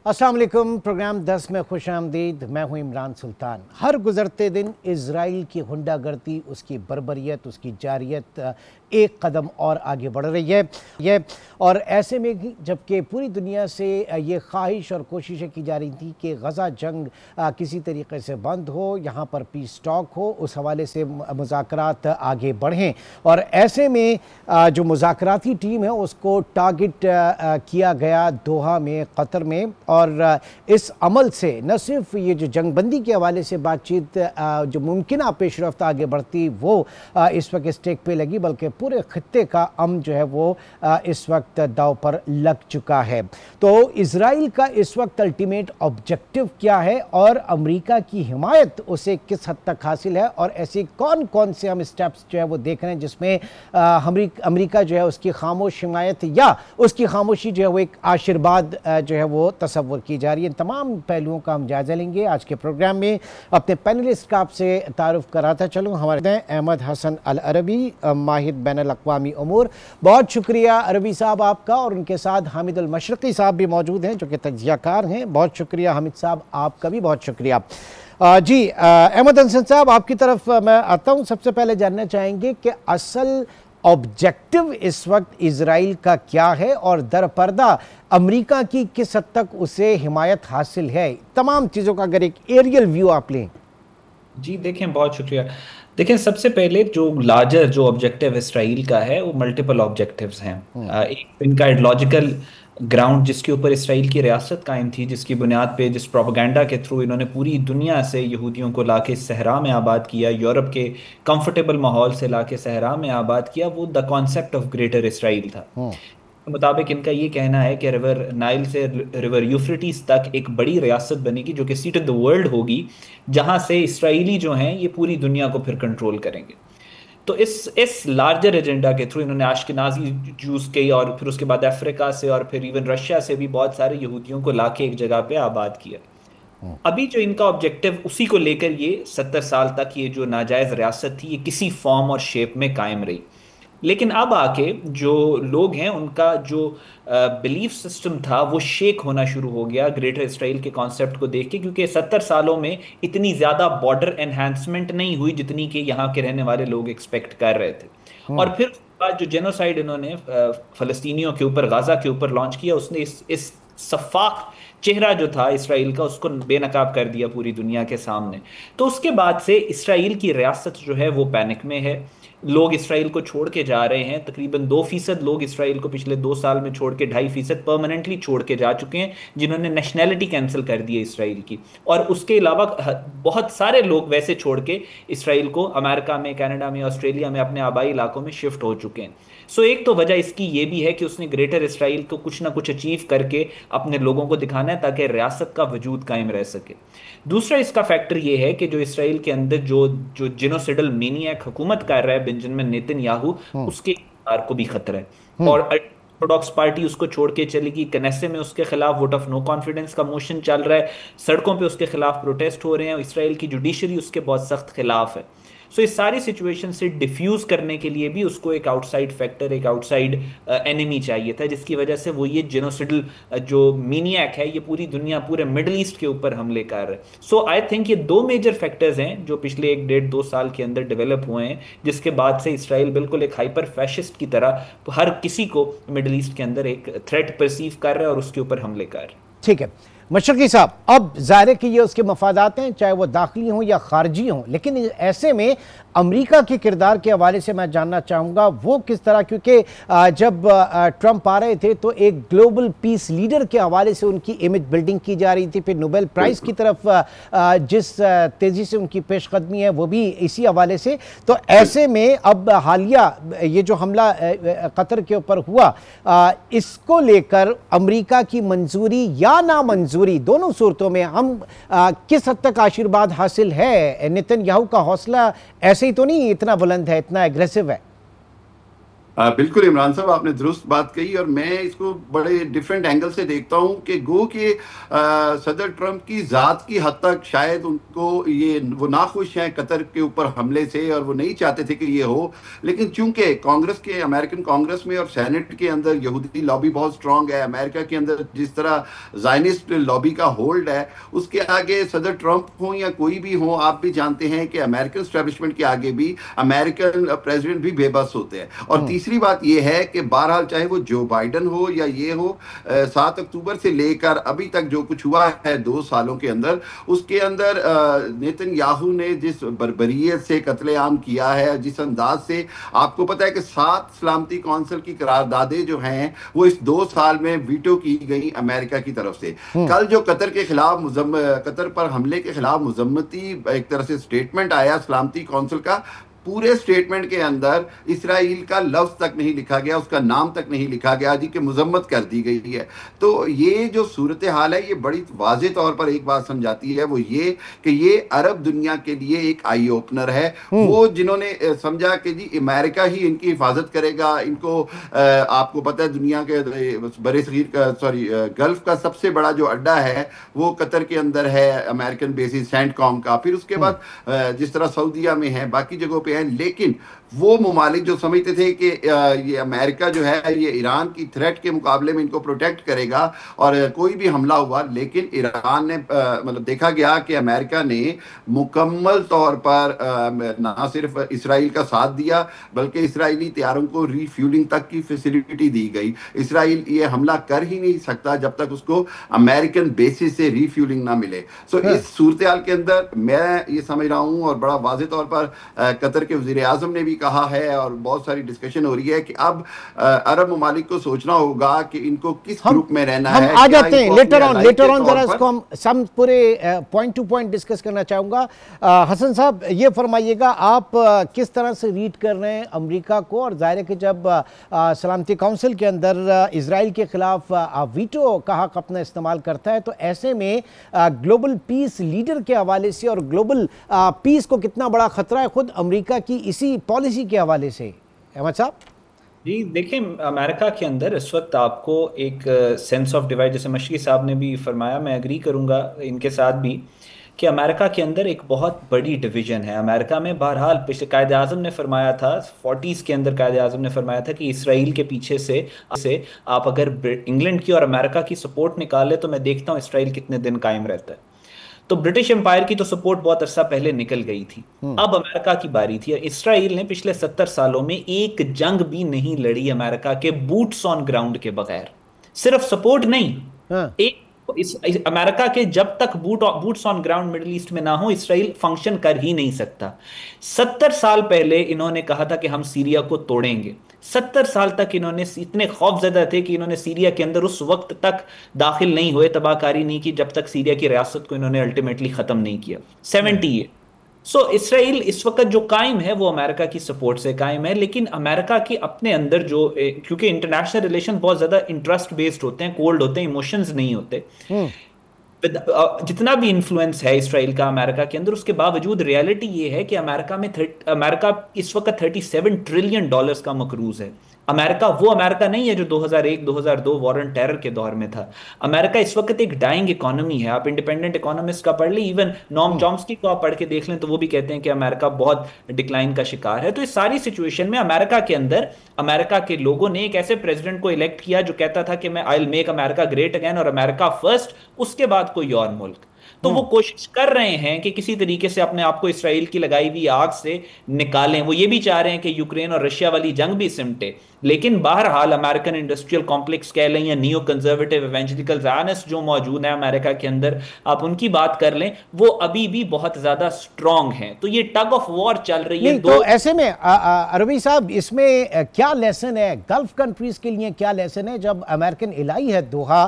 अस्सलाम वालेकुम। प्रोग्राम 10 में खुश आमदीद। मैं हूं इमरान सुल्तान। हर गुजरते दिन इजराइल की गुंडागर्दी, उसकी बर्बरियत, उसकी जारियत एक कदम और आगे बढ़ रही है और ऐसे में जबकि पूरी दुनिया से ये ख्वाहिश और कोशिशें की जा रही थी कि गज़ा जंग किसी तरीके से बंद हो, यहाँ पर पीस टॉक हो, उस हवाले से मुज़ाकरात आगे बढ़ें। और ऐसे में जो मुज़ाकराती टीम है उसको टारगेट किया गया दोहा में, कतर में। और इस अमल से न सिर्फ ये जो जंगबंदी के हवाले से बातचीत जो मुमकिन पेशरफ्त आगे बढ़ती वो इस वक्त स्टेक पे लगी, बल्कि पूरे खित्ते का अमन जो है वो इस वक्त दाव पर लग चुका है। तो इजराइल का इस वक्त अल्टीमेट ऑब्जेक्टिव क्या है और अमेरिका की हिमायत उसे किस हद तक हासिल है, और ऐसे कौन कौन से हम स्टेप्स जो है वो देख रहे हैं जिसमें अमेरिका जो है उसकी खामोश हिमायत या उसकी खामोशी जो है वो एक आशीर्वाद जो है वो तस्वर की जा रही है। इन तमाम पहलुओं का हम जायजा लेंगे आज के प्रोग्राम में। अपने पैनलिस्ट का आपसे तारुफ कराता चलूँ। हमारे अहमद हसन अल अरबी, माहिर बैनुल अक़वामी उमूर। बहुत शुक्रिया अरबी साहब आपका, और उनके साथ हामिद अल मशरक़ी साहब भी मौजूद हैं जो कि तज्ज़ियाकार हैं। बहुत शुक्रिया हामिद साहब, आपका भी बहुत शुक्रिया। जी अहमद हसन साहब, आपकी तरफ मैं आता हूँ। सबसे पहले जानना चाहेंगे कि असल ऑब्जेक्टिव इस वक्त इजराइल का क्या है और दरपर्दा अमेरिका की किस हद तक उसे हिमायत हासिल है, तमाम चीज़ों का अगर एक एरियल व्यू आप लें। जी देखें, बहुत शुक्रिया। देखें, सबसे पहले जो लार्जर जो ऑब्जेक्टिव इसराइल का है वो मल्टीपल ऑब्जेक्टिव्स हैं। एक इनका आइडियोलॉजिकल ग्राउंड जिसके ऊपर इसराइल की रियासत कायम थी, जिसकी बुनियाद पे जिस प्रोपेगेंडा के थ्रू इन्होंने पूरी दुनिया से यहूदियों को लाके सहरा में आबाद किया, यूरोप के कंफर्टेबल माहौल से लाके सहरा में आबाद किया, वो the concept of greater Israel था। के मुताबिक इनका ये कहना है कि रिवर नाइल से रिवर यूफ्रेटिस तक एक बड़ी रियासत बनेगी जो कि सीट ऑफ द वर्ल्ड होगी, जहां से इसराइली जो हैं ये पूरी दुनिया को फिर कंट्रोल करेंगे। तो इस लार्जर एजेंडा के थ्रू इन्होंने आश्केनाजी जूस के और फिर उसके बाद अफ्रीका से और फिर इवन रशिया से भी बहुत सारे यहूदियों को लाके एक जगह पे आबाद किया। अभी जो इनका ऑब्जेक्टिव उसी को लेकर ये 70 साल तक ये जो नाजायज रियासत थी ये किसी फॉर्म और शेप में कायम रही। लेकिन अब आके जो लोग हैं उनका जो बिलीफ सिस्टम था वो शेक होना शुरू हो गया ग्रेटर इसराइल के कॉन्सेप्ट को देख के, क्योंकि 70 सालों में इतनी ज़्यादा बॉर्डर एनहांसमेंट नहीं हुई जितनी कि यहाँ के रहने वाले लोग एक्सपेक्ट कर रहे थे। और फिर जो जेनोसाइड इन्होंने फ़लस्तीनियों के ऊपर, गाज़ा के ऊपर लॉन्च किया, उसने इस सफाक चेहरा जो था इसराइल का उसको बेनकाब कर दिया पूरी दुनिया के सामने। तो उसके बाद से इसराइल की रियासत जो है वो पैनिक में है। लोग इसराइल को छोड़ के जा रहे हैं। तकरीबन 2% लोग इसराइल को पिछले 2 साल में छोड़ के 2.5% परमानेंटली छोड़ के जा चुके हैं, जिन्होंने नेशनैलिटी कैंसिल कर दी है इसराइल की। और उसके अलावा बहुत सारे लोग वैसे छोड़ के इसराइल को अमेरिका में, कनाडा में, ऑस्ट्रेलिया में, अपने आबाई इलाकों में शिफ्ट हो चुके हैं। सो एक तो वजह इसकी ये भी है कि उसने ग्रेटर इसराइल को कुछ ना कुछ अचीव करके अपने लोगों को दिखाना है ताकि रियासत का वजूद कायम रह सके। दूसरा इसका फैक्टर ये है कि जो इसराइल के अंदर जो जो जिनोसिडल मेनियक हुकूमत कर रहा है बेंजामिन नेतन्याहू, उसके इक़्तिदार को भी खतरा है। और ऑर्थोडॉक्स पार्टी उसको छोड़ के चलेगी। कनेसे में उसके खिलाफ वोट ऑफ नो कॉन्फिडेंस का मोशन चल रहा है, सड़कों पे उसके खिलाफ प्रोटेस्ट हो रहे हैं। इसराइल की जुडिशरी उसके बहुत सख्त खिलाफ है। सो इस सारी सिचुएशन से डिफ्यूज करने के लिए भी उसको एक आउटसाइड फैक्टर, एक आउटसाइड एनिमी चाहिए था, जिसकी वजह से वो ये जेनोसिडल जो मीनियक है ये पूरी दुनिया, पूरे मिडल ईस्ट के ऊपर हमले कर रहे हैं। सो आई थिंक ये 2 मेजर फैक्टर्स हैं जो पिछले 1-1.5-2 साल के अंदर डेवलप हुए हैं, जिसके बाद से इसराइल बिल्कुल एक हाइपर फैशिस्ट की तरह हर किसी को मिडल ईस्ट के अंदर एक थ्रेट परसीव कर रहा है और उसके ऊपर हमले कर रहे हैं। ठीक है मशरक़ी साहब, अब ज़ाहिर है कि ये उसके मफादात हैं, चाहे वो दाखिली हों या खारजी हों, लेकिन ऐसे में अमेरिका के किरदार के हवाले से मैं जानना चाहूँगा वो किस तरह, क्योंकि जब ट्रंप आ रहे थे तो एक ग्लोबल पीस लीडर के हवाले से उनकी इमेज बिल्डिंग की जा रही थी, फिर नोबेल प्राइज़ की तरफ जिस तेज़ी से उनकी पेशकदमी है वो भी इसी हवाले से। तो ऐसे में अब हालिया ये जो हमला कतर के ऊपर हुआ, इसको लेकर अमेरिका की मंजूरी या नामंजूरी, दोनों सूरतों में हम किस हद तक आशीर्वाद हासिल है? नेतन्याहू का हौसला ऐसे ही तो नहीं इतना बुलंद है, इतना एग्रेसिव है? बिल्कुल इमरान साहब, आपने दुरुस्त बात कही और मैं इसको बड़े डिफरेंट एंगल से देखता हूं कि गो के सदर ट्रंप की ज़ात की हद तक शायद उनको ये वो नाखुश हैं कतर के ऊपर हमले से और वो नहीं चाहते थे कि ये हो, लेकिन चूंकि कांग्रेस के अमेरिकन कांग्रेस में और सेनेट के अंदर यहूदी लॉबी बहुत स्ट्रांग है, अमेरिका के अंदर जिस तरह जायनिस्ट लॉबी का होल्ड है, उसके आगे सदर ट्रंप हो या कोई भी हो, आप भी जानते हैं कि अमेरिकन एस्टेब्लिशमेंट के आगे भी अमेरिकन प्रेसिडेंट भी बेबस होते हैं। और तीसरी बात यह है कि बहरहाल चाहे वो जो बाइडन हो या ये हो, 7 अक्टूबर से लेकर अभी तक जो कुछ हुआ है 2 सालों के अंदर, उसके अंदर नेतन्याहू ने जिस बर्बरियत से कत्लेआम किया है, जिस अंदाज से, आपको पता है कि 7 सलामती कौंसिल की करारदादें जो हैं वो इस 2 साल में वीटो की गई अमेरिका की तरफ से। कल जो कतर के खिलाफ कतर पर हमले के खिलाफ मुजम्मती एक तरह से स्टेटमेंट आया सलामती कौंसिल का, पूरे स्टेटमेंट के अंदर इसराइल का लफ्ज तक नहीं लिखा गया, उसका नाम तक नहीं लिखा गया जी, कि मुजम्मत कर दी गई है। तो ये जो सूरत हाल है ये बड़ी वाज़ेह तौर पर एक बात समझाती है, वो ये कि ये अरब दुनिया के लिए एक आई ओपनर है। वो जिन्होंने समझा कि जी अमेरिका ही इनकी हिफाजत करेगा, इनको आपको पता है दुनिया के बरसगीर का गल्फ का सबसे बड़ा जो अड्डा है वो कतर के अंदर है, अमेरिकन बेसिस सेंटकॉम का, फिर उसके बाद जिस तरह सऊदीया में है, बाकी जगहों पे है। लेकिन वो ममालिक जो समझते थे कि ये अमेरिका जो है ये ईरान की थ्रेट के मुकाबले में इनको प्रोटेक्ट करेगा और कोई भी हमला हुआ, लेकिन ईरान ने मतलब देखा गया कि अमेरिका ने मुकम्मल तौर पर ना सिर्फ इसराइल का साथ दिया बल्कि इसराइली तैयारों को रीफ्यूलिंग तक की फैसिलिटी दी गई। इसराइल ये हमला कर ही नहीं सकता जब तक उसको अमेरिकन बेसिस से रीफ्यूलिंग ना मिले। सो इस सूरत हाल के अंदर मैं ये समझ रहा हूँ और बड़ा वाज़ेह तौर पर कतर के वज़ीर आज़म ने भी कहा है और बहुत सारी डिस्कशन हो रही है कि अब अरब ममालिक को सोचना होगा कि इनको किस ग्रुप में रहना है। हम आ जाते हैं लेटर ऑन जरा इसको हम सब पूरे पॉइंट टू पॉइंट डिस्कस करना चाहूंगा। हसन साहब ये फरमाइएगा, आप किस तरह से रीड कर रहे हैं अमेरिका को, और जाहिर है कि जब सलामती काउंसिल के अंदर इजराइल के खिलाफ वीटो का हक अपना इस्तेमाल करता है, तो ऐसे में ग्लोबल पीस लीडर के हवाले से और ग्लोबल पीस को कितना बड़ा खतरा है खुद अमेरिका की इसी पॉलिसी के हवाले से? अहमद साहब जी देखिए, अमेरिका के अंदर इस वक्त आपको एक सेंस ऑफ डिवाइड, जैसे मशकी साहब ने भी फरमाया, मैं एग्री करूंगा इनके साथ भी, कि अमेरिका के अंदर एक बहुत बड़ी डिवीजन है। अमेरिका में बहरहाल पिछले कायदे आज़म ने फरमाया था, 40s के अंदर कायदे आज़म ने फरमाया था कि इसराइल के पीछे से आप अगर इंग्लैंड की और अमेरिका की सपोर्ट निकाले तो मैं देखता हूँ इसराइल कितने दिन कायम रहता है। तो ब्रिटिश एम्पायर की तो सपोर्ट बहुत अरसा पहले निकल गई थी, अब अमेरिका की बारी थी। इसराइल ने पिछले 70 सालों में एक जंग भी नहीं लड़ी अमेरिका के बूट्स ऑन ग्राउंड के बगैर। सिर्फ सपोर्ट नहीं, एक अमेरिका के जब तक boots on ground middle east में ना हो, इसराइल फंक्शन कर ही नहीं सकता। 70 साल पहले इन्होंने कहा था कि हम सीरिया को तोड़ेंगे। 70 साल तक इन्होंने इतने खौफजदा थे कि इन्होंने सीरिया के अंदर उस वक्त तक दाखिल नहीं हुए, तबाहकारी नहीं की, जब तक सीरिया की रियासत को इन्होंने अल्टीमेटली खत्म नहीं किया। 70 ईयर। सो इसराइल इस वक्त जो कायम है वो अमेरिका की सपोर्ट से कायम है, लेकिन अमेरिका के अपने अंदर जो, क्योंकि इंटरनेशनल रिलेशन बहुत ज्यादा इंटरेस्ट बेस्ड होते हैं, कोल्ड होते हैं, इमोशंस नहीं होते, जितना भी इन्फ्लुएंस है इसराइल का अमेरिका के अंदर, उसके बावजूद रियलिटी ये है कि अमेरिका इस वक्त $37 ट्रिलियन का मकरूज है। अमेरिका वो अमेरिका नहीं है जो 2001-2002 वॉर ऑन टेरर के दौर में था। अमेरिका इस वक्त एक डाइंग इकोनॉमी है। आप इंडिपेंडेंट इकोनॉमिस्ट का पढ़ लें, इवन नॉम चॉम्स्की को आप पढ़ के देख लें तो वो भी कहते हैं कि अमेरिका बहुत डिक्लाइन का शिकार है। तो इस सारी सिचुएशन में अमेरिका के अंदर अमेरिका के लोगों ने एक ऐसे प्रेसिडेंट को इलेक्ट किया जो कहता था कि मैं I will make America great again और अमेरिका फर्स्ट, उसके बाद कोई और मुल्क। तो वो कोशिश कर रहे हैं कि किसी तरीके से अपने आप को इसराइल की लगाई हुई आग से निकालें। वो ये भी चाह रहे हैं कि यूक्रेन और रशिया वाली जंग भी सिमटे, लेकिन बहरहाल अमेरिकन इंडस्ट्रियल कॉम्प्लेक्स कह लें या नियो कंजर्वेटिव इवेंजलिकल ज़ायनिस्ट जो मौजूद है अमेरिका के अंदर, आप उनकी बात कर लें, वो अभी भी बहुत ज्यादा स्ट्रांग हैं। तो ये टग ऑफ वॉर चल रही है। तो ऐसे में अरबी साहब, इसमें क्या लेसन है गल्फ कंट्रीज के लिए, क्या लेसन है जब अमेरिकन इलाई है दोहा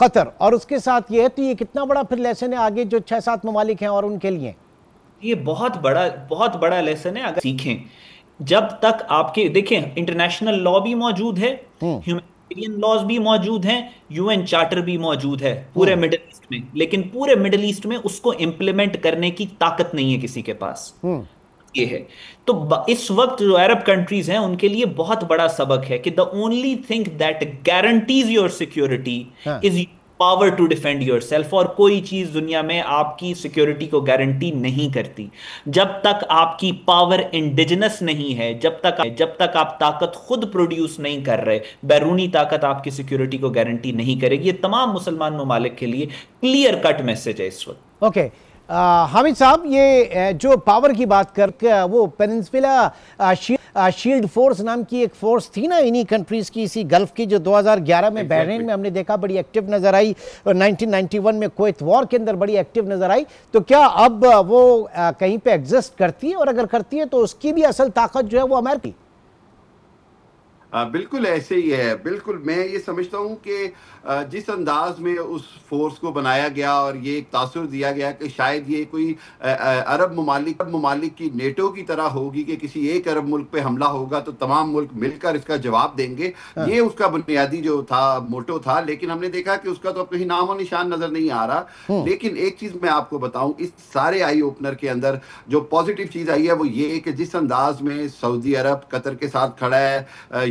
कतर, और उसके साथ ये है, तो ये कितना बड़ा फिर लेसन है आगे जो 6-7 ममालिक हैं और उनके लिए? ये बहुत बड़ा लेसन है अगर सीखें। जब तक आपके देखें, इंटरनेशनल लॉ भी मौजूद है, ह्यूमैनिटेरियन लॉज भी मौजूद हैं, यूएन चार्टर भी मौजूद है पूरे मिडिल ईस्ट में, लेकिन पूरे मिडिल ईस्ट में उसको इंप्लीमेंट करने की ताकत नहीं है किसी के पास। ये है। तो इस वक्त जो अरब कंट्रीज हैं उनके लिए बहुत बड़ा सबक है कि the only thing that guarantees your security हाँ। Is power to defend yourself. और कोई चीज दुनिया में आपकी सिक्योरिटी को गारंटी नहीं करती जब तक आपकी पावर इंडिजिनस नहीं है, जब तक आप ताकत खुद प्रोड्यूस नहीं कर रहे। बैरूनी ताकत आपकी सिक्योरिटी को गारंटी नहीं करेगी। ये तमाम मुसलमान ममालिक के लिए क्लियर कट मैसेज है इस वक्त। ओके, हामिद साहब, ये जो पावर की बात कर वो पेनिनसुला शील्ड फोर्स नाम की एक फोर्स थी ना इन्हीं कंट्रीज की, इसी गल्फ की, जो 2011 में बहरीन में हमने देखा बड़ी एक्टिव नजर आई, और 1991 में कुवैत वॉर के अंदर बड़ी एक्टिव नजर आई। तो क्या अब वो कहीं पे एग्जिस्ट करती है, और अगर करती है तो उसकी भी असल ताकत जो है वो अमेरिकी? बिल्कुल ऐसे ही है। बिल्कुल मैं ये समझता हूँ कि जिस अंदाज में उस फोर्स को बनाया गया और ये एक तासुर दिया गया कि शायद ये कोई अरब ममालिक की नेटो की तरह होगी कि किसी एक अरब मुल्क पे हमला होगा तो तमाम मुल्क मिलकर इसका जवाब देंगे, ये उसका बुनियादी जो था मोटो था। लेकिन हमने देखा कि उसका तो अब कहीं नामो निशान नजर नहीं आ रहा। लेकिन एक चीज मैं आपको बताऊं, इस सारे आई ओपनर के अंदर जो पॉजिटिव चीज आई है वो ये कि जिस अंदाज में सऊदी अरब कतर के साथ खड़ा है,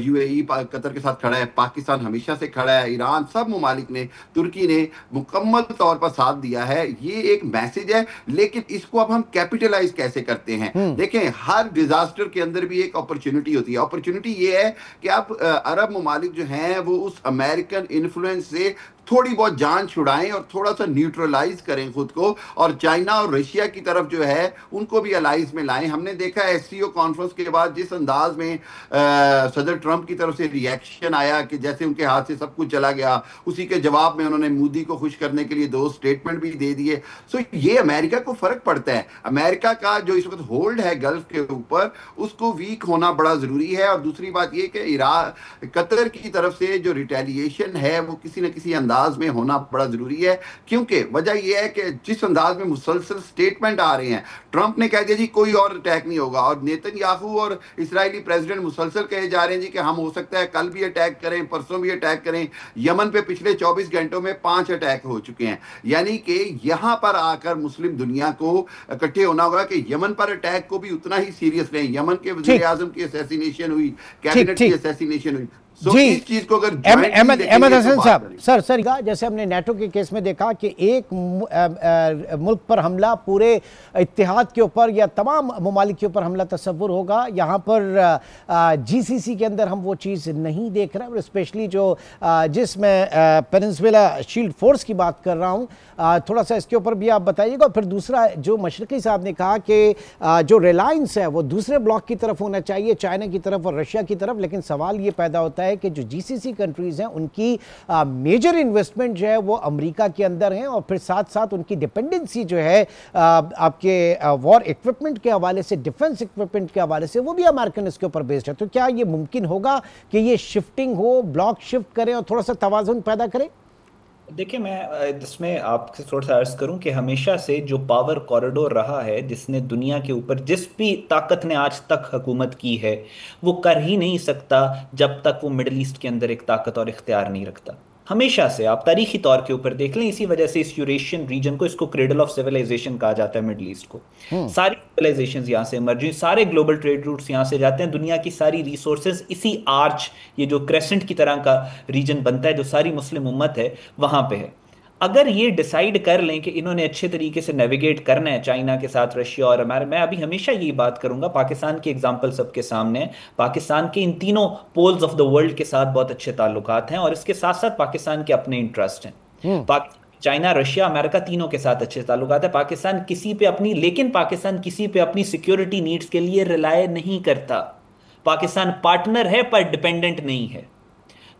यूएई कतर के साथ खड़ा है, पाकिस्तान हमेशा से खड़ा है, ईरान, सब ममालिक ने, तुर्की ने मुकम्मल तौर पर साथ दिया है, ये एक मैसेज है। लेकिन इसको अब हम कैपिटलाइज कैसे करते हैं? देखें, हर डिजास्टर के अंदर भी एक अपॉर्चुनिटी होती है। अपॉर्चुनिटी ये है कि अब अरब ममालिक जो हैं वो उस अमेरिकन इन्फ्लुएंस से थोड़ी बहुत जान छुड़ाएं और थोड़ा सा न्यूट्रलाइज करें खुद को, और चाइना और रशिया की तरफ जो है उनको भी अलाइज में लाएं। हमने देखा एससीओ कॉन्फ्रेंस के बाद जिस अंदाज में सदर ट्रंप की तरफ से रिएक्शन आया कि जैसे उनके हाथ से सब कुछ चला गया, उसी के जवाब में उन्होंने मोदी को खुश करने के लिए 2 स्टेटमेंट भी दे दिए। सो ये अमेरिका को फर्क पड़ता है। अमेरिका का जो इस वक्त होल्ड है गल्फ के ऊपर, उसको वीक होना बड़ा जरूरी है। और दूसरी बात ये कि ईरान, कतर की तरफ से जो रिटेलिएशन है वो किसी न किसी अंदाज में होना बड़ा जरूरी है। क्योंकि वजह यह है कि जिस अंदाज में मुसलसल स्टेटमेंट आ रहे हैं, ट्रंप ने कह दिया जी कोई और अटैक नहीं होगा, और नेतन्याहू और इजरायली प्रेसिडेंट मुसलसल कहे जा रहे हैं जी कि हम हो सकता है कल भी अटैक करें, परसों भी अटैक करें। यमन पे पिछले 24 घंटों में 5 अटैक हो चुके हैं। यानी कि यहां पर आकर मुस्लिम दुनिया को इकट्ठे होना होगा कि यमन पर अटैक को भी उतना ही सीरियस लें। यमन के वजीर आजम की असैसिनेशन हुई, कैबिनेट की असैसिनेशन हुई। जी, इस चीज को अगर अहमद हसन साहब, सर जैसे हमने नेटो के केस में देखा कि एक मुल्क पर हमला पूरे इत्तेहाद के ऊपर या तमाम ममालिक के ऊपर हमला तस्वुर होगा, यहाँ पर जीसीसी के अंदर हम वो चीज़ नहीं देख रहे। और स्पेशली जो जिसमें पेनिनसुला शील्ड फोर्स की बात कर रहा हूँ, थोड़ा सा इसके ऊपर भी आप बताइएगा। फिर दूसरा, जो मशरक़ी साहब ने कहा कि जो रिलायंस है वो दूसरे ब्लॉक की तरफ होना चाहिए, चाइना की तरफ और रशिया की तरफ। लेकिन सवाल ये पैदा होता है कि जो जीसीसी कंट्रीज हैं उनकी मेजर इन्वेस्टमेंट जो है वो अमेरिका के अंदर है, और फिर साथ साथ उनकी डिपेंडेंसी जो है आपके वॉर इक्विपमेंट के हवाले से, डिफेंस इक्विपमेंट के हवाले से, वो भी अमेरिकन इसके ऊपर बेस्ड है। तो क्या ये मुमकिन होगा कि ये शिफ्टिंग हो, ब्लॉक शिफ्ट करें और थोड़ा सा तवाज़ुन पैदा करें? देखिए, मैं इसमें आपसे थोड़ा सा अर्ज करूं कि हमेशा से जो पावर कॉरिडोर रहा है जिसने दुनिया के ऊपर जिस भी ताकत ने आज तक हुकूमत की है, वो कर ही नहीं सकता जब तक वो मिडिल ईस्ट के अंदर एक ताकत और इख्तियार नहीं रखता। हमेशा से आप तारीखी तौर के ऊपर देख लें, इसी वजह से इस यूरेशियन रीजन को, इसको क्रेडल ऑफ सिविलाइजेशन कहा जाता है मिडिल ईस्ट को। सारी सिविलाइजेशन यहाँ से इमर्ज हुई, सारे ग्लोबल ट्रेड रूट्स यहाँ से जाते हैं, दुनिया की सारी रिसोर्सेज इसी आर्च, ये जो क्रेसेंट की तरह का रीजन बनता है जो सारी मुस्लिम उम्मत है वहां पे है। अगर ये डिसाइड कर लें कि इन्होंने अच्छे तरीके से नेविगेट करना है चाइना के साथ, रशिया और अमेरिका, मैं अभी हमेशा यही बात करूंगा, पाकिस्तान की एग्जांपल सबके सामने है। पाकिस्तान के इन तीनों पोल्स ऑफ द वर्ल्ड के साथ बहुत अच्छे ताल्लुकात हैं, और इसके साथ साथ पाकिस्तान के अपने इंटरेस्ट हैं। चाइना, रशिया, अमेरिका, तीनों के साथ अच्छे ताल्लुकात है। पाकिस्तान किसी पे अपनी, लेकिन पाकिस्तान किसी पे अपनी सिक्योरिटी नीड्स के लिए रिलाय नहीं करता। पाकिस्तान पार्टनर है पर डिपेंडेंट नहीं है।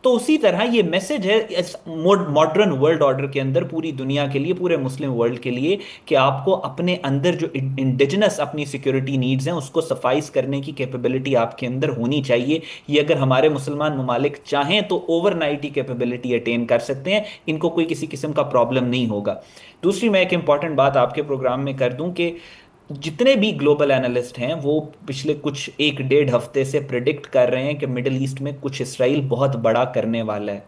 तो उसी तरह ये मैसेज है इस मॉडर्न वर्ल्ड ऑर्डर के अंदर पूरी दुनिया के लिए, पूरे मुस्लिम वर्ल्ड के लिए, कि आपको अपने अंदर जो इंडिजिनस अपनी सिक्योरिटी नीड्स हैं उसको सफाइज करने की कैपेबिलिटी आपके अंदर होनी चाहिए। ये अगर हमारे मुसलमान ममालिक चाहें तो ओवरनाइट ही कैपेबिलिटी अटेन कर सकते हैं, इनको कोई किसी किस्म का प्रॉब्लम नहीं होगा। दूसरी मैं एक इंपॉर्टेंट बात आपके प्रोग्राम में कर दूं कि जितने भी ग्लोबल एनालिस्ट हैं वो पिछले कुछ 1-1.5 हफ्ते से प्रिडिक्ट कर रहे हैं कि मिडिल ईस्ट में कुछ इसराइल बहुत बड़ा करने वाला है।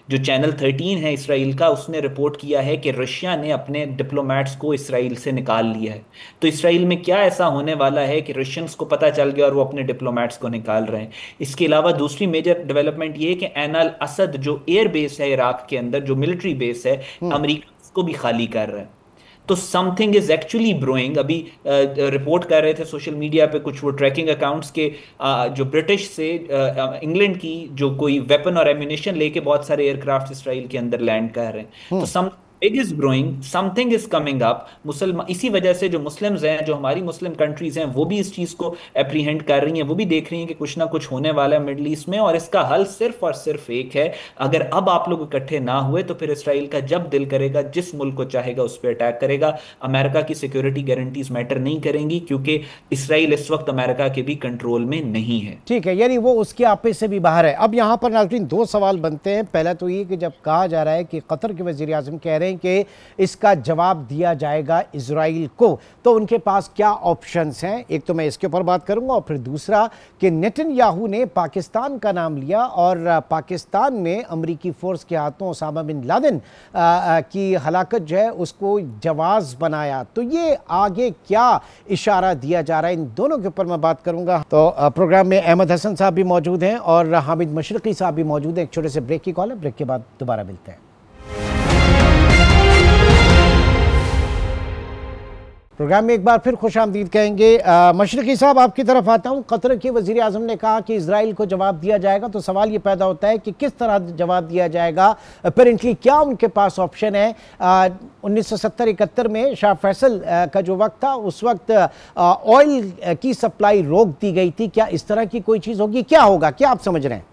जो चैनल 13 है इसराइल का, उसने रिपोर्ट किया है कि रशिया ने अपने डिप्लोमेट्स को इसराइल से निकाल लिया है। तो इसराइल में क्या ऐसा होने वाला है कि रशियंस को पता चल गया और वो अपने डिप्लोमेट्स को निकाल रहे हैं। इसके अलावा दूसरी मेजर डेवलपमेंट ये है कि ऐन अल असद जो एयर बेस है इराक के अंदर, जो मिलिट्री बेस है, अमेरिका उसको भी खाली कर रहा है। तो समथिंग इज एक्चुअली ब्रोइंग। अभी रिपोर्ट कर रहे थे सोशल मीडिया पे कुछ वो ट्रैकिंग अकाउंट्स के, जो ब्रिटिश से इंग्लैंड की जो कोई वेपन और एम्यूनेशन लेके बहुत सारे एयरक्राफ्ट इसराइल के अंदर लैंड कर रहे हैं। तो some big is growing, something is coming up. मुसलमान, इसी वजह से जो मुस्लिम्स हैं, जो हमारी मुस्लिम कंट्रीज हैं, वो भी इस चीज को अप्रीहेंड कर रही हैं, वो भी देख रही हैं कि कुछ ना कुछ होने वाला है मिडल ईस्ट में, और इसका हल सिर्फ और सिर्फ एक है। अगर अब आप लोग इकट्ठे ना हुए तो फिर इसराइल का जब दिल करेगा जिस मुल्क को चाहेगा उस पर अटैक करेगा। अमेरिका की सिक्योरिटी गारंटीज मैटर नहीं करेंगी, क्योंकि इसराइल इस वक्त अमेरिका के भी कंट्रोल में नहीं है। ठीक है, यानी वो उसके आपे से भी बाहर है। अब यहाँ पर नाज़रीन दो सवाल बनते हैं। पहला तो ये कि जब कहा जा रहा है कि कतर के वज़ीर आज़म कह रहे हैं कि इसका जवाब दिया जाएगा इजराइल को, तो उनके पास क्या ऑप्शंस हैं? एक तो मैं इसके ऊपर बात करूंगा, और फिर दूसरा कि नेतन्याहू ने पाकिस्तान का नाम लिया और पाकिस्तान में अमरीकी फोर्स के हाथों ओसामा बिन लादेन की हलाकत जो है उसको जवाज़ बनाया। तो ये आगे क्या इशारा दिया जा रहा है, इन दोनों के ऊपर मैं बात करूंगा। तो प्रोग्राम में अहमद हसन साहब भी मौजूद हैं और हामिद मशरकी साहब भी मौजूद हैं। एक छोटे से ब्रेक की कॉल है, ब्रेक के बाद दोबारा मिलते हैं। प्रोग्राम में एक बार फिर खुश आमदीद कहेंगे। मशरकी साहब, आपकी तरफ आता हूँ। कतर के वज़ीर आज़म ने कहा कि इजराइल को जवाब दिया जाएगा, तो सवाल ये पैदा होता है कि किस तरह जवाब दिया जाएगा, अपेरेंटली क्या उनके पास ऑप्शन है। 1970-71 में शाह फैसल का जो वक्त था, उस वक्त ऑयल की सप्लाई रोक दी गई थी। क्या इस तरह की कोई चीज़ होगी? क्या होगा, क्या आप समझ रहे हैं?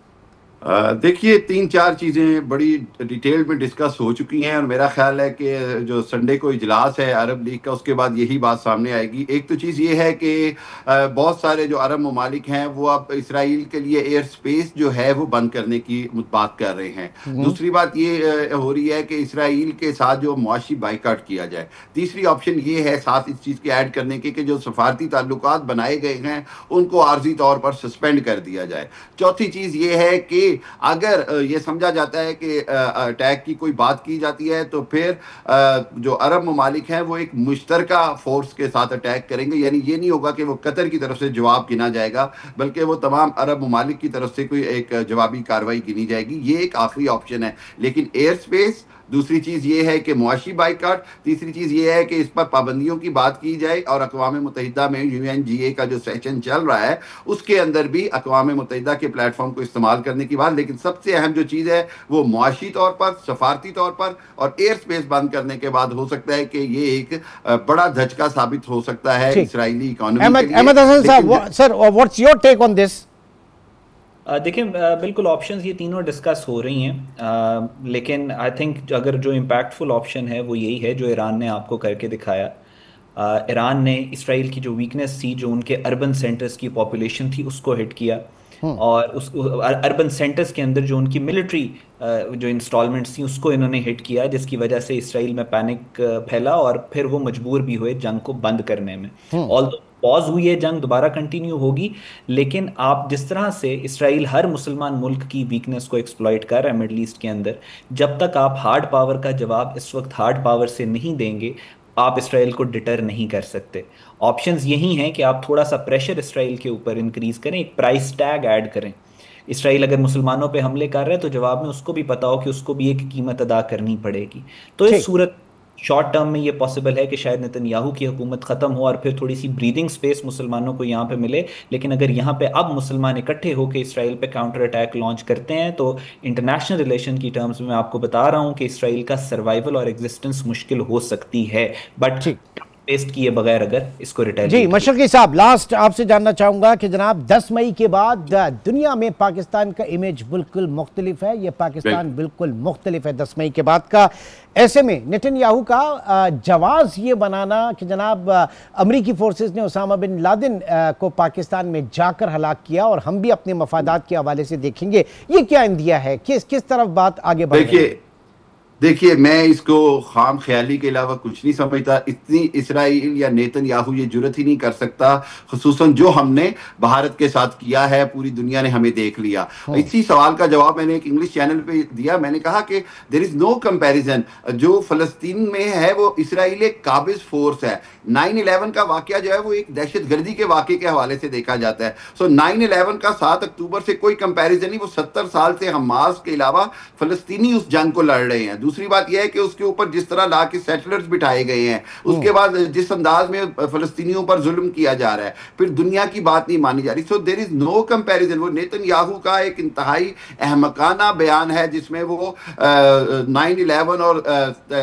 देखिए, 3-4 चीज़ें बड़ी डिटेल में डिस्कस हो चुकी हैं और मेरा ख्याल है कि जो संडे को इजलास है अरब लीग का, उसके बाद यही बात सामने आएगी। एक तो चीज़ ये है कि बहुत सारे जो अरब ममालिक हैं वो अब इसराइल के लिए एयर स्पेस जो है वो बंद करने की बात कर रहे हैं। दूसरी बात ये हो रही है कि इसराइल के साथ जो मुआशी बाइकाट किया जाए। तीसरी ऑप्शन ये है साथ इस चीज़ के ऐड करने के कि जो सफारती ताल्लुकात बनाए गए हैं उनको आर्जी तौर पर सस्पेंड कर दिया जाए। चौथी चीज़ ये है कि अगर ये समझा जाता है कि अटैक की कोई बात की जाती है तो फिर जो अरब ममालिक हैं वो एक मुश्तरका फोर्स के साथ अटैक करेंगे। यानी ये नहीं होगा कि वो कतर की तरफ से जवाब गिना जाएगा, बल्कि वो तमाम अरब ममालिक की तरफ से कोई एक जवाबी कार्रवाई गिनी जाएगी। ये एक आखिरी ऑप्शन है। लेकिन एयर स्पेस, दूसरी चीज़ ये है कि मुआशी बाइकाट, तीसरी चीज़ ये है कि इस पर पाबंदियों की बात की जाए। और अक़वाम मुत्तहिदा में UNGA का जो सेशन चल रहा है उसके अंदर भी अक़वाम मुत्तहिदा के प्लेटफॉर्म को इस्तेमाल करने की बात। लेकिन सबसे अहम जो चीज़ है वो मुआशी तौर पर, सफारती तौर पर और एयर स्पेस बंद करने के बाद हो सकता है कि ये एक बड़ा धचका साबित हो सकता है इसराइली इकोनॉमी के लिए। अहमद हसन साहब, sir what's your take on this? देखिए, बिल्कुल ऑप्शंस ये तीनों डिस्कस हो रही हैं, लेकिन आई थिंक अगर जो इम्पैक्टफुल ऑप्शन है वो यही है जो ईरान ने आपको करके दिखाया। ईरान ने इसराइल की जो वीकनेस थी, जो उनके अर्बन सेंटर्स की पॉपुलेशन थी, उसको हिट किया। और उस अर्बन सेंटर्स के अंदर जो उनकी मिलिट्री जो इंस्टॉलमेंट्स थी उसको इन्होंने हिट किया, जिसकी वजह से इसराइल में पैनिक फैला और फिर वो मजबूर भी हुए जंग को बंद करने में। ऑल्दो पॉज हुई है, जंग दोबारा कंटिन्यू होगी, लेकिन आप जिस तरह से इसराइल हर मुसलमान मुल्क की वीकनेस को एक्सप्लॉइट कर रहा है मिडल ईस्ट के अंदर, जब तक आप हार्ड पावर का जवाब इस वक्त हार्ड पावर से नहीं देंगे, आप इसराइल को डिटर नहीं कर सकते। ऑप्शंस यही हैं कि आप थोड़ा सा प्रेशर इसराइल के ऊपर इंक्रीज करें, एक प्राइस टैग ऐड करें। इसराइल अगर मुसलमानों पे हमले कर रहा है तो जवाब में उसको भी पता हो कि उसको भी एक कीमत अदा करनी पड़ेगी। तो इस सूरत शॉर्ट टर्म में ये पॉसिबल है कि शायद नेतन्याहू की हुकूमत ख़त्म हो और फिर थोड़ी सी ब्रीदिंग स्पेस मुसलमानों को यहाँ पे मिले। लेकिन अगर यहाँ पे अब मुसलमान इकट्ठे होकर इसराइल पे काउंटर अटैक लॉन्च करते हैं तो इंटरनेशनल रिलेशन की टर्म्स में मैं आपको बता रहा हूँ कि इसराइल का सर्वाइवल और एग्जिस्टेंस मुश्किल हो सकती है, बट टेस्ट किए बगैर अगर इसको रिटेलिएट। जी मशरकी साहब, लास्ट आपसे जानना चाहूंगा कि जनाब 10 मई के बाद दुनिया में पाकिस्तान का इमेज बिल्कुल मुख्तलिफ है, ये पाकिस्तान बिल्कुल मुख्तलिफ है 10 मई के बाद का। ऐसे में नेतन्याहू का जवाब ये बनाना कि जनाब अमरीकी फोर्सेस ने ओसामा बिन लादेन को पाकिस्तान में जाकर हलाक किया और हम भी अपने मफादात के हवाले से देखेंगे, ये क्या इंदिया है, किस तरफ बात आगे बढ़ रही है? देखिए, मैं इसको खाम ख्याली के अलावा कुछ नहीं समझता। इतनी इसराइल या नेतन्याहू ये जुर्रत ही नहीं कर सकता, खुसूसन जो हमने भारत के साथ किया है, पूरी दुनिया ने हमें देख लिया। इसी सवाल का जवाब मैंने एक इंग्लिश चैनल पे दिया। मैंने कहा कि देयर इज नो कंपैरिजन। जो फलस्तीन में है वो इसराइल एक काबिज फोर्स है। 9/11 का वाकया जो है वो एक दहशतगर्दी के वाकये के हवाले से देखा जाता है। सो 9/11 का 7 अक्टूबर से कोई कंपैरिजन नहीं। वो 70 साल से हमास के अलावा फलस्तीनी उस जंग को लड़ रहे हैं। दूसरी बात यह है कि उसके ऊपर जिस तरह ला के सेटलर्स बिठाए गए हैं, उसके बाद जिस अंदाज में फलस्तीनियों पर जुल्म किया जा रहा है, फिर दुनिया की बात नहीं मानी जा रही। So there is no comparison. वो नेतन्याहू का एक इंतहाई अहमकाना बयान है जिसमें वो 9/11 और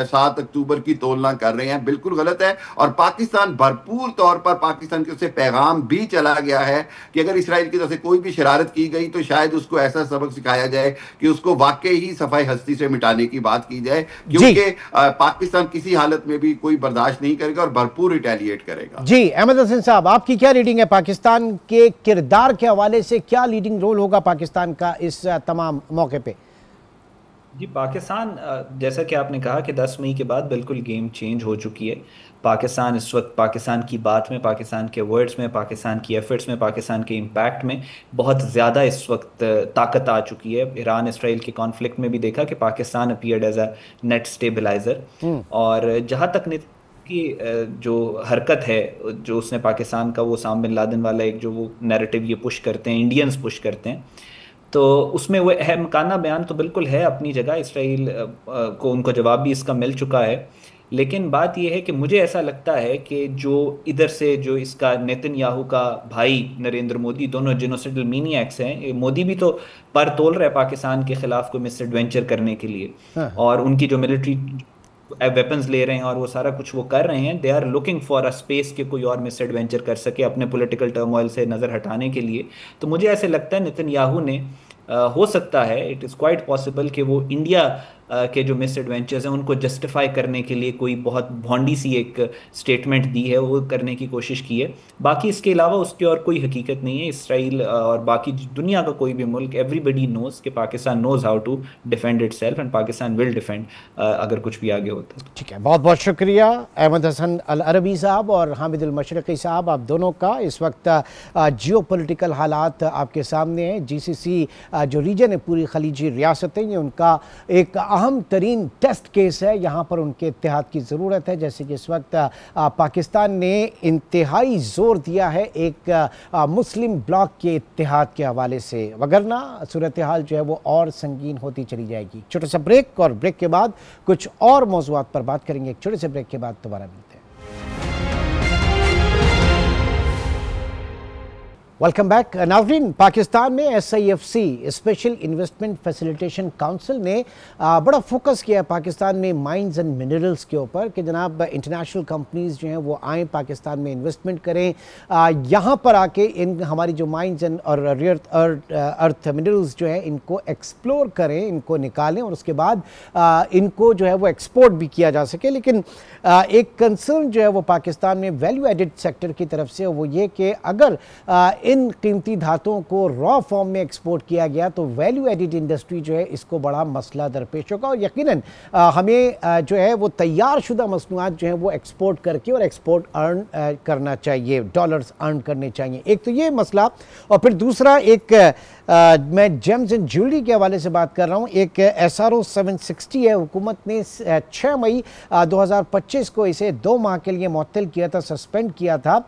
7 अक्टूबर की तुलना कर रहे हैं, बिल्कुल गलत है। और पाकिस्तान भरपूर तौर पर, पाकिस्तान के उससे पैगाम भी चला गया है कि अगर इसराइल की तरफ से कोई भी शरारत की गई तो शायद उसको ऐसा सबक सिखाया जाए कि उसको वाकई ही सफाई हस्ती से मिटाने की बात की जाए, क्योंकि पाकिस्तान किसी हालत में भी कोई बर्दाश्त नहीं करेगा और भरपूर रिटेलिएट करेगा। जी अहमद हसन साहब, आपकी क्या रीडिंग है पाकिस्तान के किरदार के हवाले से? क्या लीडिंग रोल होगा पाकिस्तान का इस तमाम मौके पे? जी, पाकिस्तान, जैसा कि आपने कहा कि 10 मई के बाद बिल्कुल गेम चेंज हो चुकी है। पाकिस्तान इस वक्त, पाकिस्तान की बात में, पाकिस्तान के वर्ड्स में, पाकिस्तान की एफर्ट्स में, पाकिस्तान के इम्पैक्ट में बहुत ज़्यादा इस वक्त ताकत आ चुकी है। ईरान इसराइल के कॉन्फ्लिक्ट में भी देखा कि Pakistan appeared as a net stabiliser. और जहाँ तक की जो हरकत है, जो उसने पाकिस्तान का वो ओसामा बिन लादेन वाला एक जो वो नैरेटिव ये पुश करते हैं, इंडियंस पुश करते हैं, तो उसमें वो अहमकाना बयान तो बिल्कुल है अपनी जगह। इसराइल को उनको जवाब भी इसका मिल चुका है। लेकिन बात यह है कि मुझे ऐसा लगता है कि जो इधर से जो इसका नेतन्याहू का भाई नरेंद्र मोदी, दोनों जेनोसाइडल मीनियक्स हैं। मोदी भी तो पर तोल रहा है पाकिस्तान के खिलाफ कोई मिस एडवेंचर करने के लिए, और उनकी जो मिलिट्री वेपन्स ले रहे हैं और वो सारा कुछ वो कर रहे हैं। They are looking for a space कि कोई और मिस एडवेंचर कर सके अपने पॉलिटिकल टर्मोइल से नज़र हटाने के लिए। तो मुझे ऐसे लगता है नेतन्याहू ने हो सकता है, इट इज़ क्वाइट पॉसिबल कि वो इंडिया के जो मिस एडवेंचर्स हैं उनको जस्टिफाई करने के लिए कोई बहुत भोंडी सी एक स्टेटमेंट दी है, वो करने की कोशिश की है। बाकी इसके अलावा उसकी और कोई हकीकत नहीं है। इसराइल और बाकी दुनिया का कोई भी मुल्क, एवरीबडी नोज कि Pakistan knows how to defend itself, and Pakistan will defend अगर कुछ भी आगे होता है। ठीक है, बहुत बहुत शुक्रिया अहमद हसन अल अरबी साहब और हामिद अल मशरक़ी साहब, आप दोनों का। इस वक्त जियो पोलिटिकल हालात आपके सामने हैं। GCC जो रीजन है, पूरी खलीजी रियासतें, ये उनका एक अहम तरीन टेस्ट केस है। यहाँ पर उनके इत्तेहाद की ज़रूरत है। जैसे कि इस वक्त पाकिस्तान ने इंतहाई ज़ोर दिया है एक मुस्लिम ब्लॉक के इत्तेहाद के हवाले से, वगरना सूरत हाल जो है वो और संगीन होती चली जाएगी। छोटा सा ब्रेक, और ब्रेक के बाद कुछ और मौज़ूआत पर बात करेंगे। एक छोटे से ब्रेक के बाद दोबारा मिलते हैं। वेलकम बैक नाज़रीन। पाकिस्तान में SIFC special investment facilitation council ने बड़ा फोकस किया है पाकिस्तान में माइंस एंड मिनरल्स के ऊपर कि जनाब इंटरनेशनल कंपनीज जो हैं वो आएँ पाकिस्तान में इन्वेस्टमेंट करें, यहाँ पर आके इन हमारी जो माइंस एंड और रेयर अर्थ मिनरल्स जो है इनको एक्सप्लोर करें, इनको निकालें और उसके बाद इनको जो है वो एक्सपोर्ट भी किया जा सके। लेकिन एक कंसर्न जो है वो पाकिस्तान में वैल्यू एडिड सेक्टर की तरफ से वो ये कि अगर इन कीमती धातुओं को रॉ फॉर्म में एक्सपोर्ट किया गया तो वैल्यू एडिड इंडस्ट्री जो है इसको बड़ा मसला दरपेश होगा, और यकीनन हमें जो है वो तैयार शुदा मसनूआत जो है वो एक्सपोर्ट करके और एक्सपोर्ट अर्न करना चाहिए, डॉलर्स अर्न करने चाहिए। एक तो ये मसला, और फिर दूसरा एक मैं जेम्स एंड ज्वेलरी के हवाले से बात कर रहा हूँ। एक SRO 760 है, हुकूमत ने 6 मई 2025 को इसे 2 माह के लिए मुअत्तल किया था, सस्पेंड किया था,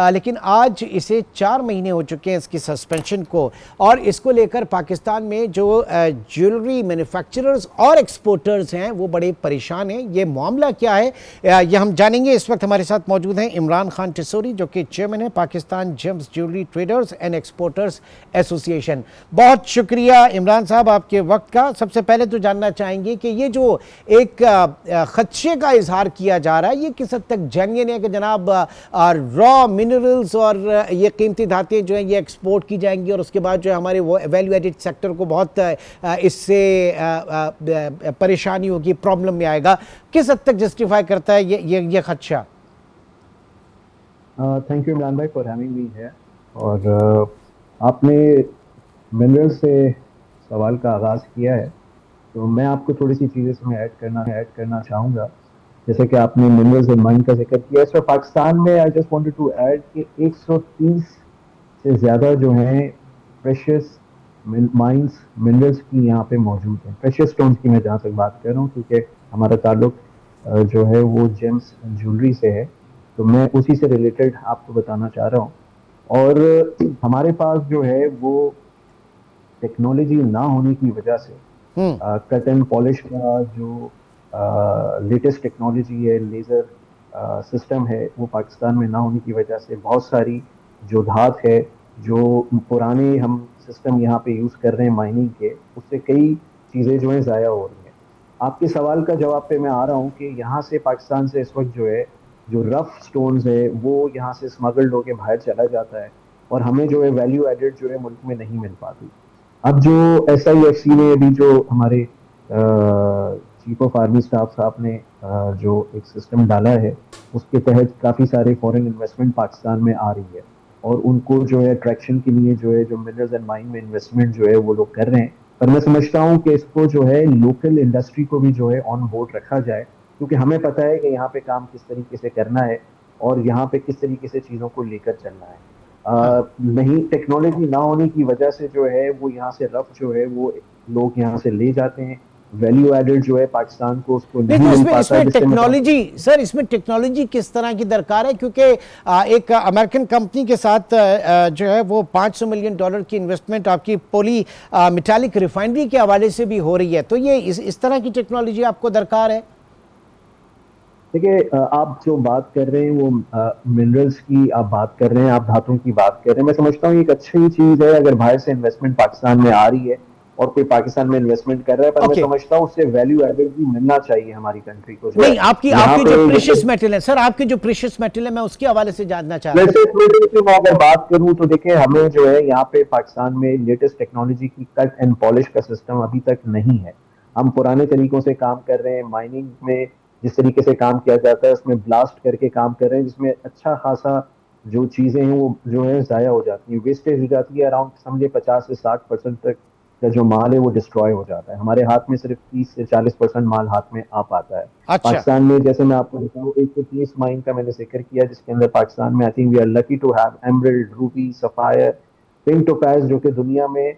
लेकिन आज इसे 4 महीने हो चुके हैं इसकी सस्पेंशन को, और इसको लेकर पाकिस्तान में जो ज्वेलरी मैन्युफैक्चरर्स और एक्सपोर्टर्स हैं वो बड़े परेशान हैं। ये मामला क्या है ये हम जानेंगे। इस वक्त हमारे साथ मौजूद हैं इमरान खान टिसोरी जो कि चेयरमैन है Pakistan James jewellery traders and exporters association. बहुत शुक्रिया इमरान साहब आपके वक्त का। सबसे पहले तो जानना चाहेंगे कि ये जो एक खदशे का इजहार किया जा रहा है ये किस हद तक जेन्युइन है कि जनाब रॉ मिनरल्स और ये कीमती धातें जो हैं ये एक्सपोर्ट की जाएंगी और उसके बाद जो है हमारे वो वैल्यू एडिड सेक्टर को बहुत इससे परेशानी होगी, प्रॉब्लम में आएगा। किस हद तक जस्टिफाई करता है ये खदशा? थैंक यू इमरान भाई फॉर हैविंग मी हियर। और आपने मिनरल से सवाल का आगाज़ किया है। तो मैं आपको थोड़ी सी चीज़ें इसमें ऐड करना चाहूँगा। जैसे कि आपने मिनरल्स एंड माइन का जिक्र किया, इसमें पाकिस्तान में I just wanted to add कि 130 से ज़्यादा जो है प्रेशियस माइंस मिनरल्स की यहाँ पे मौजूद हैं। प्रेशियस स्टोन्स की मैं जहाँ तक बात कर रहा हूँ, क्योंकि हमारा ताल्लुक जो है वो जेम्स ज्वेलरी से है, तो मैं उसी से रिलेटेड आपको बताना चाह रहा हूँ। और हमारे पास जो है वो टेक्नोलॉजी ना होने की वजह से कट एंड पॉलिश का जो लेटेस्ट टेक्नोलॉजी है, लेज़र सिस्टम है, वो पाकिस्तान में ना होने की वजह से बहुत सारी जो धात है, जो पुराने हम सिस्टम यहाँ पे यूज़ कर रहे हैं माइनिंग के, उससे कई चीज़ें जो हैं ज़ाया हो रही हैं। आपके सवाल का जवाब पे मैं आ रहा हूँ कि यहाँ से पाकिस्तान से इस वक्त जो है जो रफ स्टोन्स है वो यहाँ से स्मगल्ड होके बाहर चला जाता है और हमें जो है वैल्यू एडेड जो है मुल्क में नहीं मिल पाती। अब जो SIFC ने अभी जो हमारे चीफ ऑफ आर्मी स्टाफ साहब ने जो एक सिस्टम डाला है, उसके तहत काफ़ी सारे फॉरेन इन्वेस्टमेंट पाकिस्तान में आ रही है और उनको जो है अट्रैक्शन के लिए जो है जो मिनरल्स एंड माइन में इन्वेस्टमेंट जो है वो लोग कर रहे हैं। पर मैं समझता हूँ कि इसको जो है लोकल इंडस्ट्री को भी जो है ऑन बोर्ड रखा जाए, क्योंकि हमें पता है कि यहाँ पे काम किस तरीके से करना है और यहाँ पे किस तरीके से चीज़ों को लेकर चलना है। नहीं, टेक्नोलॉजी ना होने की वजह से जो है वो यहाँ से रफ जो है वो लोग यहाँ से ले जाते हैं, वैल्यू एडेड जो है पाकिस्तान को उसको नहीं मिल पाता। इसमें टेक्नोलॉजी सर, इसमें टेक्नोलॉजी किस तरह की दरकार है? क्योंकि एक अमेरिकन कंपनी के साथ जो है वो $500 मिलियन की इन्वेस्टमेंट आपकी पोली मेटालिक रिफाइनरी के हवाले से भी हो रही है, तो ये इस तरह की टेक्नोलॉजी आपको दरकार है? देखिए, आप जो बात कर रहे हैं वो मिनरल्स की आप बात कर रहे हैं, आप धातुओं की बात कर रहे हैं। मैं समझता हूँ एक अच्छी चीज़ है अगर बाहर से इन्वेस्टमेंट पाकिस्तान में आ रही है और कोई पाकिस्तान में इन्वेस्टमेंट कर रहा है, पर मैं समझता हूँ उससे वैल्यू एडेड भी मिलना चाहिए हमारी कंट्री को। नहीं, आपकी जो प्रेशियस मेटल है सर, आपकी जो प्रेशियस मेटल है, मैं उसके हवाले से जानना चाह रहा हूँ। मैं अगर बात करूँ तो देखिए, हमें जो है यहाँ पे पाकिस्तान में लेटेस्ट टेक्नोलॉजी की कट एंड पॉलिश का सिस्टम अभी तक नहीं है। हम पुराने तरीकों से काम कर रहे हैं। माइनिंग में जिस तरीके से काम किया जाता है उसमें ब्लास्ट करके काम कर रहे हैं, जिसमें अच्छा खासा जो चीज़ें हैं वो जो है ज़ाया हो जाती है, वेस्टेज हो जाती है। अराउंड समझे 50 से 60% तक का जो माल है वो डिस्ट्रॉय हो जाता है। हमारे हाथ में सिर्फ 30 से 40% माल हाथ में आ पाता है। अच्छा। पाकिस्तान में जैसे मैं आपको बताऊँ 130 माइन का मैंने जिक्र किया, जिसके अंदर पाकिस्तान में I think we are lucky to have emerald, ruby, sapphire, pink topaz, जो कि दुनिया में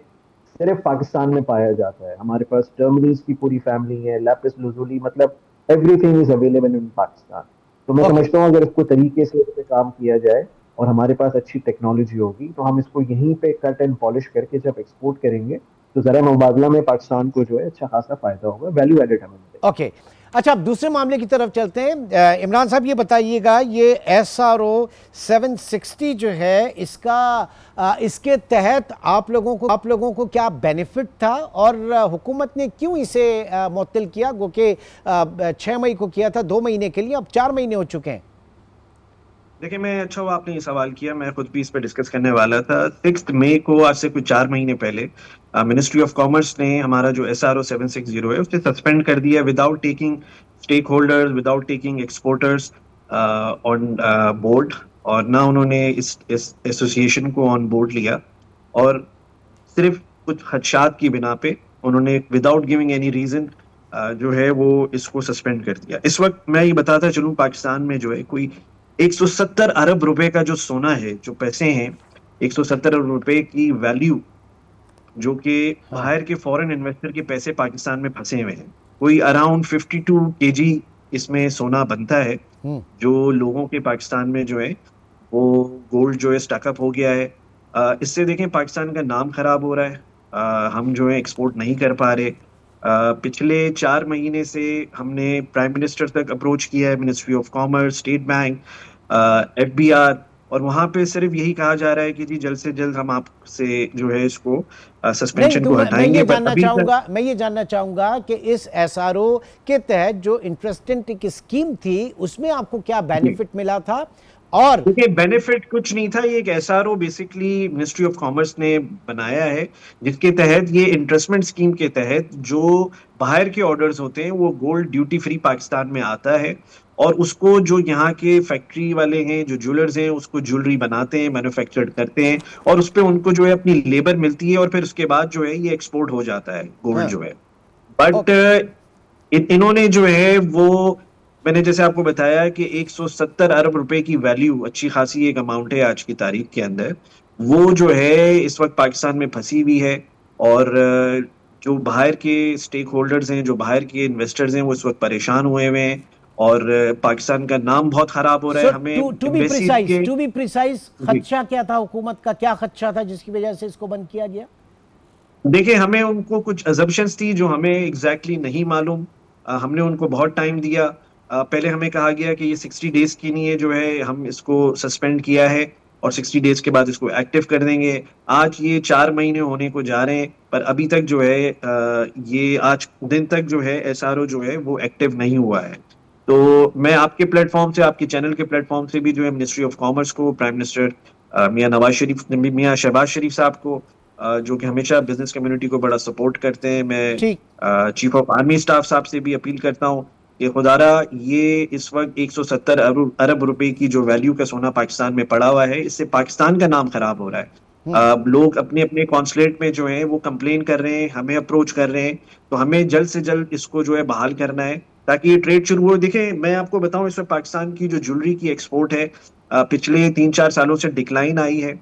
सिर्फ पाकिस्तान में पाया जाता है। हमारे पास टर्मरीज की पूरी फैमिली है, लैपिस लुजुली, मतलब everything is available in Pakistan. तो मैं समझता हूँ अगर इसको तरीके से इस पे काम किया जाए और हमारे पास अच्छी टेक्नोलॉजी होगी तो हम इसको यहीं पे कट एंड पॉलिश करके जब एक्सपोर्ट करेंगे तो जरा मुबादला में पाकिस्तान को जो है अच्छा खासा फायदा होगा, वैल्यू एडेड हमें मिलेगा। ओके, अच्छा, अब दूसरे मामले की तरफ चलते हैं। इमरान साहब, ये बताइएगा, ये SRO 760 जो है, इसके तहत आप लोगों को क्या बेनिफिट था और हुकूमत ने क्यों इसे मुअत्तल किया? गो के 6 मई को किया था, 2 महीने के लिए, अब 4 महीने हो चुके हैं। देखिए, मैं अच्छा हुआ आपने ये सवाल किया, मैं खुद भी इस पर डिस्कस करने वाला था। 6 मई को, आज से कुछ 4 महीने पहले, मिनिस्ट्री ऑफ कॉमर्स ने हमारा जो SRO 760 है उसे सस्पेंड कर दिया without taking stakeholders, without taking exporters on board, और ना उन्होंने इस एसोसिएशन को ऑन बोर्ड लिया, और सिर्फ कुछ खदशात की बिना पे उन्होंने विदाउट गिविंग एनी रीजन जो है वो इसको सस्पेंड कर दिया। इस वक्त मैं ये बताता चलूँ, पाकिस्तान में जो है कोई 170 अरब रुपए का जो सोना है, जो पैसे हैं, 170 अरब रुपए की वैल्यू, जो कि बाहर के फॉरेन इन्वेस्टर के पैसे पाकिस्तान में फंसे हुए हैं। कोई अराउंड 52 kg इसमें सोना बनता है, जो लोगों के पाकिस्तान में जो है वो गोल्ड जो है स्टकअप हो गया है। इससे देखें पाकिस्तान का नाम खराब हो रहा है, हम जो है एक्सपोर्ट नहीं कर पा रहे। पिछले 4 महीने से हमने प्राइम मिनिस्टर तक अप्रोच किया है, ministry of commerce, state bank, FBR, और वहाँ पे सिर्फ यही कहा जा रहा है कि जी जल्द से जल्द हम आपसे जो है इसको सस्पेंशन को हटाएंगे। मैं ये जानना चाहूँगा कि इस SRO के तहत जो इंटरेस्टेड की स्कीम थी उसमें आपको क्या बेनिफिट मिला था? और देखिए, बेनिफिट कुछ नहीं था। ये एक SRO basically ministry of commerce ने बनाया है, जिसके तहत ये इन्वेस्टमेंट स्कीम के तहत जो बाहर के ऑर्डर्स होते हैं वो गोल्ड ड्यूटी फ्री पाकिस्तान में आता है, और उसको जो यहाँ के फैक्ट्री वाले हैं, जो ज्वेलर्स हैं, उसको ज्वेलरी बनाते हैं, मैन्युफैक्चर करते हैं, और उस पर उनको जो है अपनी लेबर मिलती है, और फिर उसके बाद जो है ये एक्सपोर्ट हो जाता है गोल्ड जो है। बट इन्होंने जो है वो, मैंने जैसे आपको बताया कि 170 अरब रुपए की वैल्यू, अच्छी खासी एक अमाउंट है आज की तारीख के अंदर, वो जो है इस वक्त पाकिस्तान में फंसी हुई है। और जो बाहर के स्टेक होल्डर्स हैं, जो बाहर के इन्वेस्टर्स हैं, वो इस वक्त परेशान हुए हुए हैं और पाकिस्तान का नाम बहुत खराब हो रहा है। हमें टू बी प्रिसाइज खदशा क्या था, हुकूमत का क्या खदशा था जिसकी वजह से इसको बंद किया गया? देखिए, हमें उनको कुछ अजम्पशंस थी जो हमें एग्जैक्टली नहीं मालूम। हमने उनको बहुत टाइम दिया। पहले हमें कहा गया कि ये 60 डेज के लिए जो है हम इसको सस्पेंड किया है और 60 डेज के बाद इसको एक्टिव कर देंगे। आज ये 4 महीने होने को जा रहे हैं, पर अभी तक जो है ये आज दिन तक जो है SRO जो है वो एक्टिव नहीं हुआ है। तो मैं आपके प्लेटफॉर्म से, आपके चैनल के प्लेटफॉर्म से भी जो है मिनिस्ट्री ऑफ कॉमर्स को, प्राइम मिनिस्टर मियां नवाज शरीफ, मियां शहबाज शरीफ साहब को, जो कि हमेशा बिजनेस कम्युनिटी को बड़ा सपोर्ट करते हैं, मैं चीफ ऑफ आर्मी स्टाफ साहब से भी अपील करता हूँ कि खुदारा ये इस वक्त 170 अरब रुपए की जो वैल्यू का सोना पाकिस्तान में पड़ा हुआ है, इससे पाकिस्तान का नाम खराब हो रहा है। लोग अपने अपने कॉन्सुलेट में जो है वो कंप्लेन कर रहे हैं, हमें अप्रोच कर रहे हैं, तो हमें जल्द से जल्द इसको जो है बहाल करना है ताकि ये ट्रेड शुरू हो। देखें, मैं आपको बताऊं, इस वक्त पाकिस्तान की जो ज्वेलरी की एक्सपोर्ट है पिछले 3-4 सालों से डिक्लाइन आई है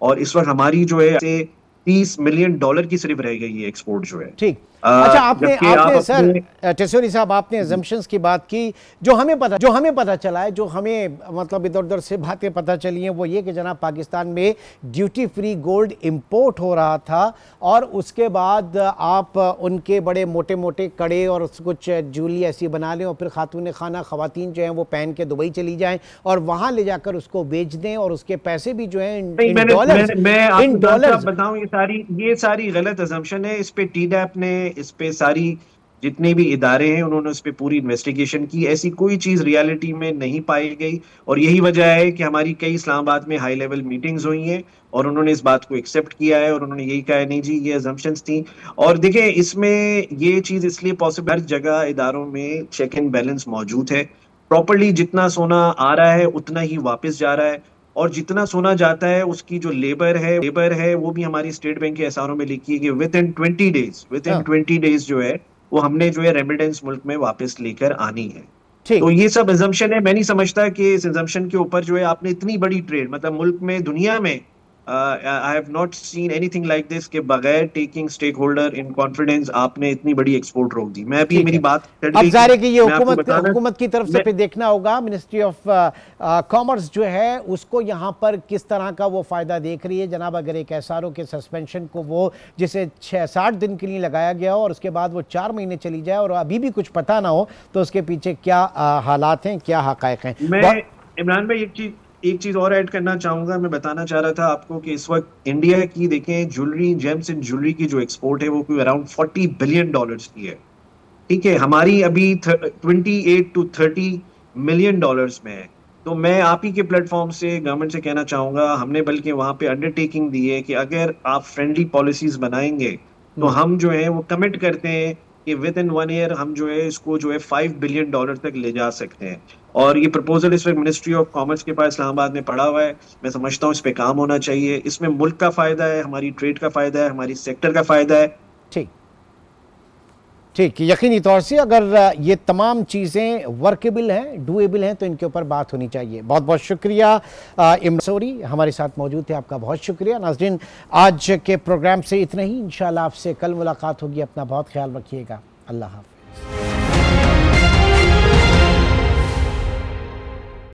और इस वक्त हमारी जो है $30 मिलियन की सिर्फ रह गई है एक्सपोर्ट जो है। ठीक। अच्छा, आपने सर टेसोरी साहब, आपने अजम्पशंस की बात की। जो हमें पता चला है, जो हमें मतलब इधर उधर से बातें पता चली हैं, वो ये कि जनाब पाकिस्तान में ड्यूटी फ्री गोल्ड इंपोर्ट हो रहा था और उसके बाद आप उनके बड़े मोटे मोटे कड़े और कुछ ज्वेलरी ऐसी बना लें और फिर खातून खाना खवातीन जो हैं वो पहन के दुबई चली जाएं और वहाँ ले जाकर उसको बेच दें और उसके पैसे भी जो हैं इन डॉलर्स। बताऊं, ये सारी गलत अजम्पशन है। इस पे TDAP ने, इस पे सारी जितने भी इदारे हैं उन्होंने उस पे पूरी इन्वेस्टिगेशन की। ऐसी कोई चीज रियलिटी में नहीं पाई गई और यही वजह है कि हमारी कई इस्लामाबाद में हाई लेवल मीटिंग्स हुई हैं और उन्होंने इस बात को एक्सेप्ट किया है और उन्होंने यही कहा है नहीं जी ये अजम्पशंस थी। और देखिए, इसमें ये चीज इसलिए पॉसिबल, हर जगह इदारों में चेक एंड बैलेंस मौजूद है। प्रॉपर्ली जितना सोना आ रहा है उतना ही वापस जा रहा है और जितना सोना जाता है उसकी जो लेबर है वो भी हमारी स्टेट बैंक के SRO में लिखी है कि विद इन 20 डेज जो है वो हमने जो है रेमिटेंस मुल्क में वापस लेकर आनी है। तो ये सब अजम्पशन है। मैं नहीं समझता कि इस अजम्पशन के ऊपर जो है आपने इतनी बड़ी ट्रेड, मतलब मुल्क में, दुनिया में I have not seen anything like this कि बगैर taking stakeholder in confidence आपने इतनी बड़ी एक्सपोर्ट रोक दी। मैं अभी मेरी बात अब जाहिर है कि ये हुकूमत की तरफ से फिर देखना होगा। मिनिस्ट्री ऑफ कॉमर्स जो है उसको यहाँ पर किस तरह का वो फायदा देख रही है। जनाब, अगर एक SRO के सस्पेंशन को वो जिसे 60 दिन के लिए लगाया गया हो और उसके बाद वो 4 महीने चली जाए और अभी भी कुछ पता ना हो तो उसके पीछे क्या हालात हैं, क्या हकायक हैं। मैं इमरान भाई एक चीज और ऐड करना चाहूंगा। मैं बताना चाह रहा था आपको कि इस वक्त इंडिया की देखें ज्वेलरी, जेम्स एंड ज्वेलरी की जो एक्सपोर्ट है वो कोई अराउंड $40 बिलियन की है। ठीक है, हमारी अभी 28 to 30 मिलियन में है। तो मैं आप ही के प्लेटफॉर्म से गवर्नमेंट से कहना चाहूंगा, हमने बल्कि वहां पे अंडरटेकिंग दी है कि अगर आप फ्रेंडली पॉलिसीज बनाएंगे तो हम जो है वो कमिट करते हैं कि विद इन 1 ईयर हम जो है इसको जो है $5 बिलियन तक ले जा सकते हैं। और ये प्रपोजल इस वक्त मिनिस्ट्री ऑफ कॉमर्स के पास इस्लामाबाद में पड़ा हुआ है। मैं समझता हूँ इस पे काम होना चाहिए। इसमें मुल्क का फायदा है, हमारी ट्रेड का फायदा है, हमारी सेक्टर का फायदा है। ठीक, यकीनी तौर से अगर ये तमाम चीज़ें वर्केबल हैं, डूएबल हैं तो इनके ऊपर बात होनी चाहिए। बहुत बहुत शुक्रिया इमरान हमारे साथ मौजूद थे, आपका बहुत शुक्रिया। नाज़रीन, आज के प्रोग्राम से इतना ही। इंशाल्लाह आपसे कल मुलाकात होगी। अपना बहुत ख्याल रखिएगा। अल्लाह हाफ़िज़।